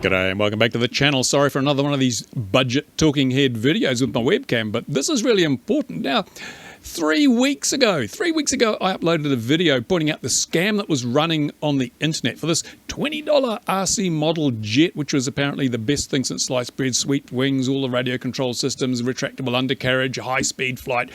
G'day and welcome back to the channel. Sorry for another one of these budget talking head videos with my webcam, but this is really important. Now, 3 weeks ago, I uploaded a video pointing out the scam that was running on the internet for this $20 RC model jet, which was apparently the best thing since sliced bread, sweet wings, all the radio control systems, retractable undercarriage, high-speed flight.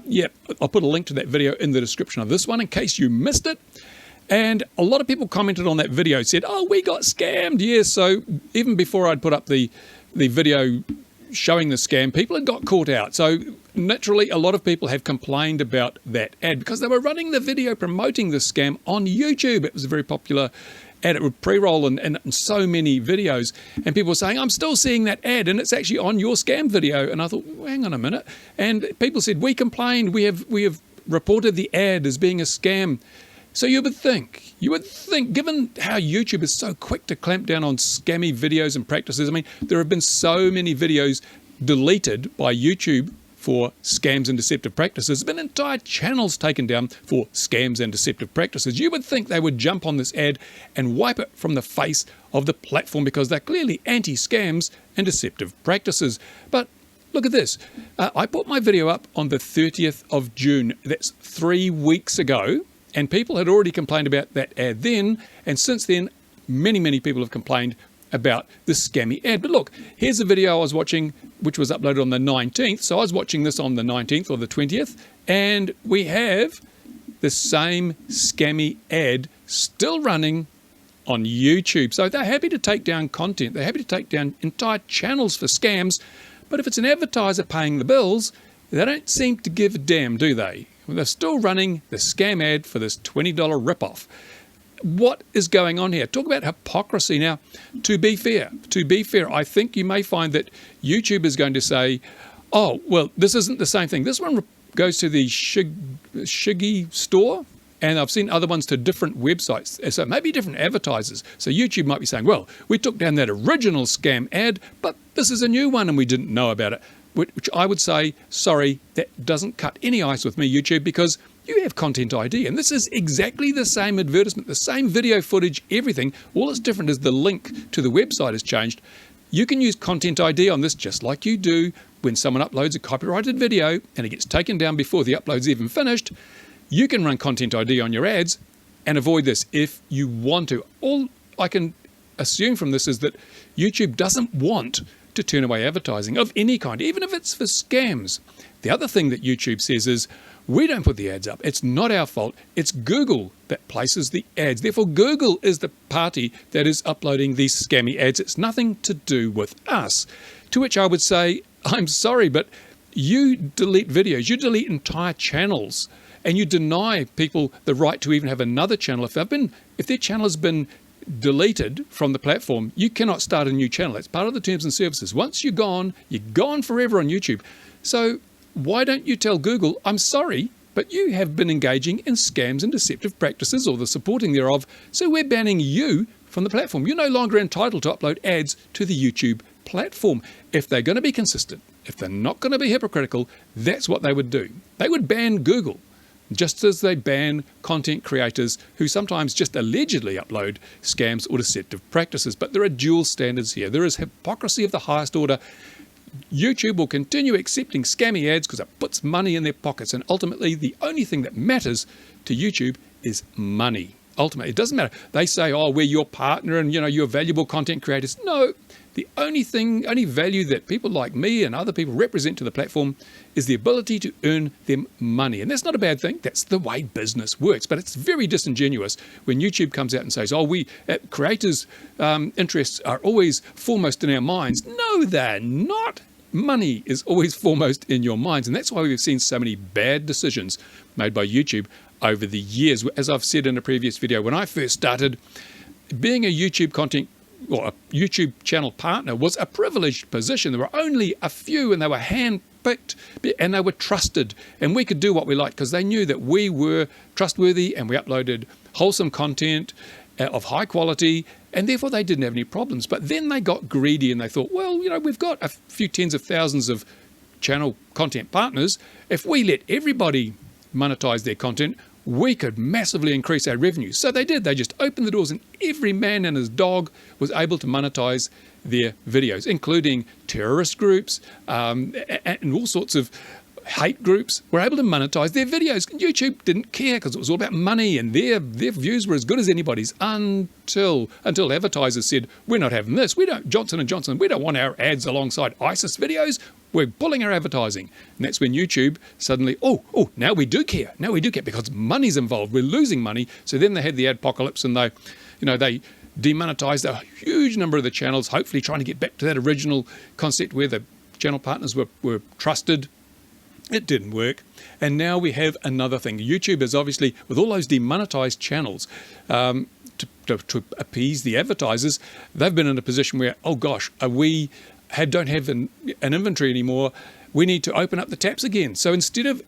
Yeah, I'll put a link to that video in the description of this one in case you missed it. And a lot of people commented on that video, said, oh, we got scammed. Yeah, so even before I'd put up the video showing the scam, people had got caught out. So naturally, a lot of people have complained about that ad because they were running the video promoting the scam on YouTube. It was a very popular ad. It would pre-roll in so many videos. And people were saying, I'm still seeing that ad and it's actually on your scam video. And I thought, well, hang on a minute. And people said, we complained. We have reported the ad as being a scam. So you would think, given how YouTube is so quick to clamp down on scammy videos and practices, I mean, there have been so many videos deleted by YouTube for scams and deceptive practices. There's been entire channels taken down for scams and deceptive practices. You would think they would jump on this ad and wipe it from the face of the platform because they're clearly anti-scams and deceptive practices. But look at this. I put my video up on the 30th of June. That's 3 weeks ago. And people had already complained about that ad then, and since then, many people have complained about this scammy ad. But look, here's a video I was watching, which was uploaded on the 19th. So I was watching this on the 19th or the 20th, and we have the same scammy ad still running on YouTube. So they're happy to take down content. They're happy to take down entire channels for scams. But if it's an advertiser paying the bills, they don't seem to give a damn, do they? They're still running the scam ad for this $20 ripoff. What is going on here? Talk about hypocrisy. Now, to be fair, I think you may find that YouTube is going to say, oh, well, this isn't the same thing. This one goes to the Shiggy store, and I've seen other ones to different websites. So maybe different advertisers. So YouTube might be saying, well, we took down that original scam ad, but this is a new one and we didn't know about it. Which I would say, sorry, that doesn't cut any ice with me, YouTube, because you have Content ID. And this is exactly the same advertisement, the same video footage, everything. All that's different is the link to the website has changed. You can use Content ID on this just like you do when someone uploads a copyrighted video and it gets taken down before the upload's even finished. You can run Content ID on your ads and avoid this if you want to. All I can assume from this is that YouTube doesn't want to turn away advertising of any kind, even if it's for scams. The other thing that YouTube says is, we don't put the ads up. It's not our fault. It's Google that places the ads. Therefore, Google is the party that is uploading these scammy ads. It's nothing to do with us. To which I would say, I'm sorry, but you delete videos, you delete entire channels, and you deny people the right to even have another channel. If their channel has been deleted from the platform, you cannot start a new channel. It's part of the terms and services. Once you're gone forever on YouTube. So why don't you tell Google, I'm sorry, but you have been engaging in scams and deceptive practices or the supporting thereof, so we're banning you from the platform. You're no longer entitled to upload ads to the YouTube platform. If they're going to be consistent, if they're not going to be hypocritical, that's what they would do. They would ban Google, just as they ban content creators who sometimes just allegedly upload scams or deceptive practices. But there are dual standards here. There is hypocrisy of the highest order. YouTube will continue accepting scammy ads because it puts money in their pockets. And ultimately, the only thing that matters to YouTube is money. Ultimately, it doesn't matter. They say, oh, we're your partner and, you're valuable content creators. No, the only value that people like me and other people represent to the platform is the ability to earn them money. And that's not a bad thing. That's the way business works. But it's very disingenuous when YouTube comes out and says, oh, we creators' interests are always foremost in our minds. No, they're not. Money is always foremost in your minds. And that's why we've seen so many bad decisions made by YouTube over the years. As I've said in a previous video, when I first started, being a YouTube content or a YouTube channel partner was a privileged position. There were only a few and they were hand-picked and they were trusted, and we could do what we liked because they knew that we were trustworthy and we uploaded wholesome content of high quality, and therefore they didn't have any problems. But then they got greedy and they thought, well, we've got a few tens of thousands of channel content partners. If we let everybody monetize their content, we could massively increase our revenue. So they did. They just opened the doors, and every man and his dog was able to monetize their videos, including terrorist groups and all sorts of hate groups were able to monetize their videos. YouTube didn't care because it was all about money, and their views were as good as anybody's until advertisers said, we're not having this. We don't, Johnson & Johnson, we don't want our ads alongside ISIS videos. We're pulling our advertising. And that's when YouTube suddenly, now we do care. Now we do care because money's involved. We're losing money. So then they had the adpocalypse, and they demonetized a huge number of the channels, hopefully trying to get back to that original concept where the channel partners were trusted. It didn't work. And now we have another thing. YouTube is obviously, with all those demonetized channels, to appease the advertisers, they've been in a position where, oh gosh, we don't have an inventory anymore. We need to open up the taps again. So instead of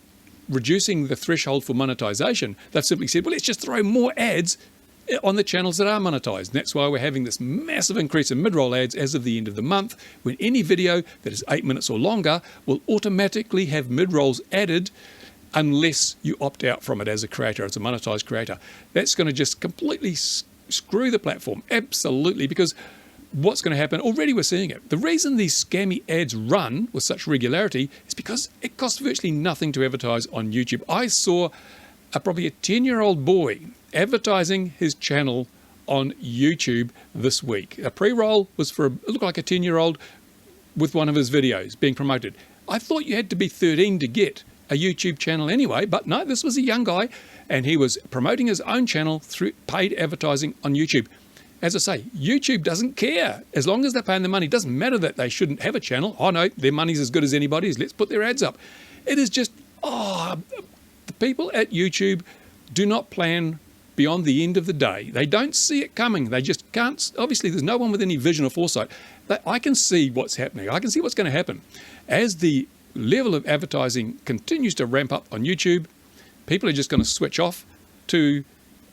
reducing the threshold for monetization, they've simply said, well, let's just throw more ads on the channels that are monetized. And that's why we're having this massive increase in mid-roll ads as of the end of the month, when any video that is 8 minutes or longer will automatically have mid-rolls added unless you opt out from it as a creator, as a monetized creator. That's going to just completely screw the platform. Absolutely, because what's going to happen, already we're seeing it. The reason these scammy ads run with such regularity is because it costs virtually nothing to advertise on YouTube. I saw probably a 10-year-old boy advertising his channel on YouTube this week. A pre-roll was it looked like a 10-year-old with one of his videos being promoted. I thought you had to be 13 to get a YouTube channel anyway, but no, this was a young guy, and he was promoting his own channel through paid advertising on YouTube. As I say, YouTube doesn't care. As long as they're paying the money, it doesn't matter that they shouldn't have a channel. Oh no, their money's as good as anybody's. Let's put their ads up. It is just, the people at YouTube do not plan beyond the end of the day. They don't see it coming. They just can't. Obviously, there's no one with any vision or foresight. I can see what's happening. I can see what's going to happen. As the level of advertising continues to ramp up on YouTube, people are just going to switch off to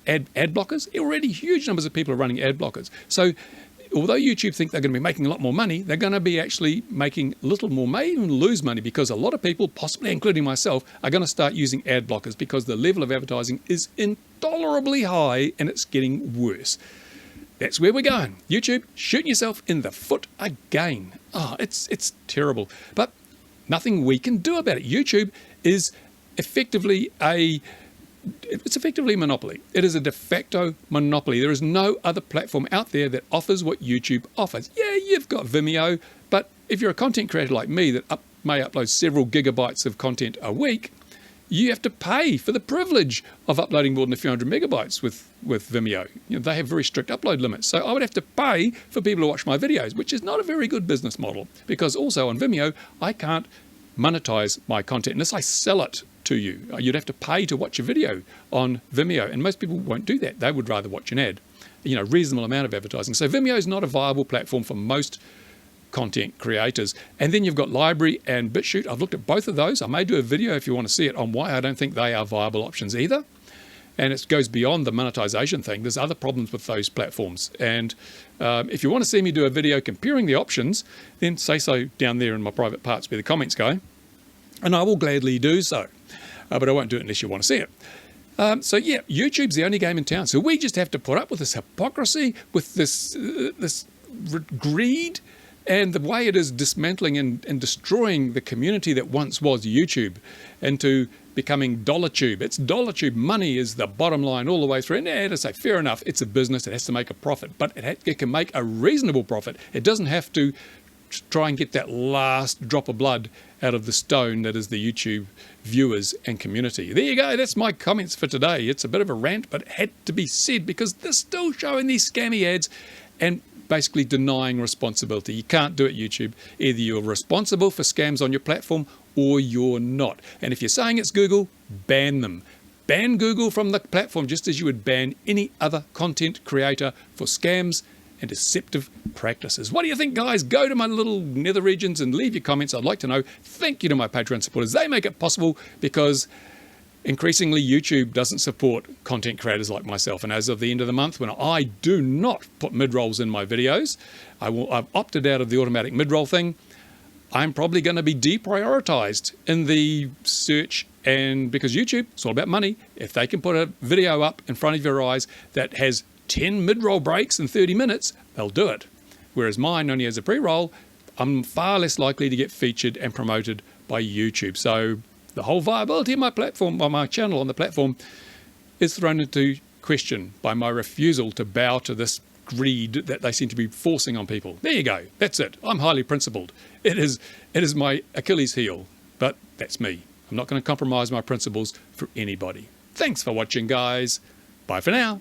ad blockers. Already huge numbers of people are running ad blockers. So although YouTube think they're going to be making a lot more money, they're going to be actually making a little more, may even lose money, because a lot of people, possibly including myself, are going to start using ad blockers because the level of advertising is intolerably high and it's getting worse. That's where we're going. YouTube, shooting yourself in the foot again. It's terrible. But nothing we can do about it. YouTube is effectively a monopoly. It is a de facto monopoly. There is no other platform out there that offers what YouTube offers. Yeah, you've got Vimeo, but if you're a content creator like me that may upload several gigabytes of content a week, you have to pay for the privilege of uploading more than a few hundred megabytes with Vimeo. They have very strict upload limits. So I would have to pay for people to watch my videos, which is not a very good business model, because also on Vimeo, I can't monetize my content unless I sell it to you. You'd have to pay to watch a video on Vimeo, and most people won't do that. They would rather watch an ad, reasonable amount of advertising. So Vimeo is not a viable platform for most content creators. And then you've got Library and BitChute. I've looked at both of those. I may do a video if you want to see it on why I don't think they are viable options either. And it goes beyond the monetization thing. There's other problems with those platforms. And if you want to see me do a video comparing the options, then say so down there in my private parts where the comments go, and I will gladly do so. But I won't do it unless you want to see it. So yeah, YouTube's the only game in town. So we just have to put up with this hypocrisy, with this greed, and the way it is dismantling and destroying the community that once was YouTube into becoming DollarTube. It's DollarTube. Money is the bottom line all the way through. And to say, fair enough, it's a business. It has to make a profit, but it can make a reasonable profit. It doesn't have to try and get that last drop of blood out of the stone that is the YouTube viewers and community. There you go. That's my comments for today. It's a bit of a rant, but it had to be said because they're still showing these scammy ads and basically denying responsibility. You can't do it, YouTube. Either you're responsible for scams on your platform or you're not. And if you're saying it's Google, ban them. Ban Google from the platform just as you would ban any other content creator for scams and deceptive practices. What do you think, guys? Go to my little nether regions and leave your comments. I'd like to know. Thank you to my Patreon supporters. They make it possible because increasingly YouTube doesn't support content creators like myself. And as of the end of the month, when I do not put mid-rolls in my videos, I've opted out of the automatic mid-roll thing. I'm probably going to be deprioritized in the search, and because YouTube, it's all about money. If they can put a video up in front of your eyes that has 10 mid-roll breaks in 30 minutes, they'll do it. Whereas mine only has a pre-roll, I'm far less likely to get featured and promoted by YouTube. So the whole viability of my platform, or my channel on the platform, is thrown into question by my refusal to bow to this greed that they seem to be forcing on people. There you go. That's it. I'm highly principled. It is my Achilles heel, but that's me. I'm not going to compromise my principles for anybody. Thanks for watching, guys. Bye for now.